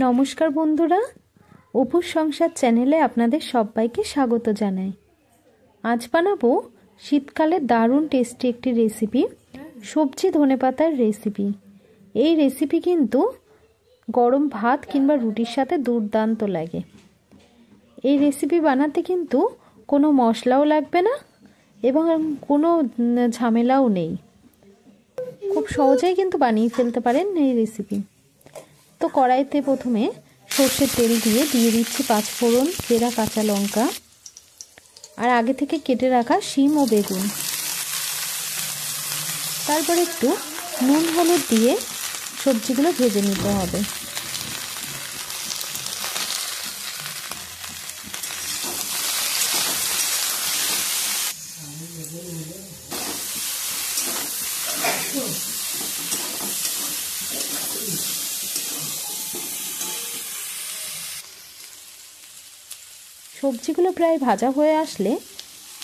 নমস্কার বন্ধুরা, অপুর সংসার চ্যানেলে আপনাদের সবাইকে স্বাগত জানাই। আজ বানাবো শীতকালে দারুণ টেস্টি একটি রেসিপি, সবজি ধনেপাতার রেসিপি। এই রেসিপি কিন্তু গরম ভাত কিংবা রুটির সাথে দুর্দান্ত লাগে। এই রেসিপি বানাতে কিন্তু কোনো মশলাও লাগবে না এবং কোনো ঝামেলাও নেই। খুব সহজেই কিন্তু বানিয়ে ফেলতে পারেন এই রেসিপি। তো কড়াইতে প্রথমে সর্ষের তেল দিয়ে দিচ্ছি 5 ফোড়ন, চেরা কাঁচা লঙ্কা আর আগে থেকে কেটে রাখা শিম ও বেগুন। তারপর একটু নুন হলুদ দিয়ে সবজিগুলো ভেজে নিতে হবে। সবজিগুলো প্রায় ভাজা হয়ে আসলে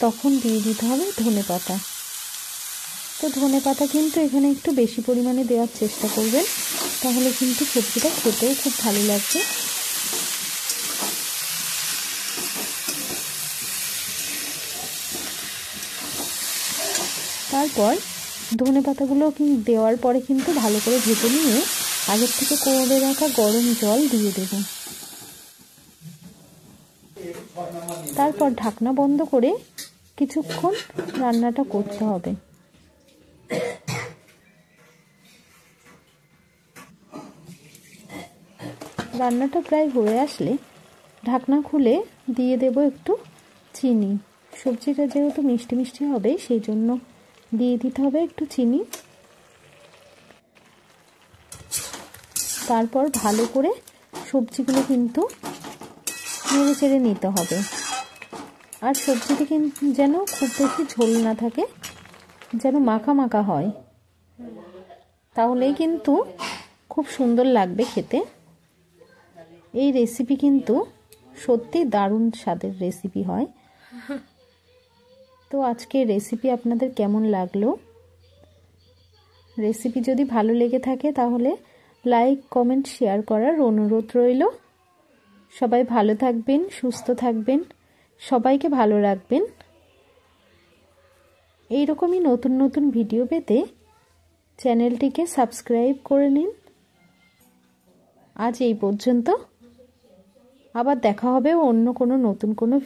তখন দিয়ে দিতে হবে ধনেপাতা। তো ধনেপাতা কিন্তু এখানে একটু বেশি পরিমাণে দেওয়ার চেষ্টা করবেন, তাহলে কিন্তু সবজিটা খেতেও খুব ভালো লাগবে। তারপর ধনেপাতাগুলো দেওয়ার পরে কিন্তু ভালো করে ভেজে নিয়ে আগের থেকে করে রাখা গরম জল দিয়ে দেব। তারপর ঢাকনা বন্ধ করে কিছুক্ষণ রান্নাটা করতে হবে। রান্নাটা প্রায় হয়ে আসলে ঢাকনা খুলে দিয়ে দেব একটু চিনি। সবজিটা যেহেতু মিষ্টি মিষ্টি হবে সেই জন্য দিয়ে দিতে হবে একটু চিনি। তারপর ভালো করে সবজিগুলো কিন্তু নেড়ে চেড়ে নিতে হবে। আর সবজিটা কিন্তু যেন খুব বেশি ঝোল না থাকে, যেন মাখা মাখা হয়, তাহলেই কিন্তু খুব সুন্দর লাগবে খেতে। এই রেসিপি কিন্তু সত্যি দারুণ স্বাদের রেসিপি হয়। তো আজকের রেসিপি আপনাদের কেমন লাগলো? রেসিপি যদি ভালো লেগে থাকে তাহলে লাইক, কমেন্ট, শেয়ার করার অনুরোধ রইল। সবাই ভালো থাকবেন, সুস্থ থাকবেন, সবাইকে ভালো রাখবেন। এইরকমই নতুন নতুন ভিডিও পেতে চ্যানেলটিকে সাবস্ক্রাইব করে নিন। আজ এই পর্যন্ত, আবার দেখা হবে অন্য কোনো নতুন কোনো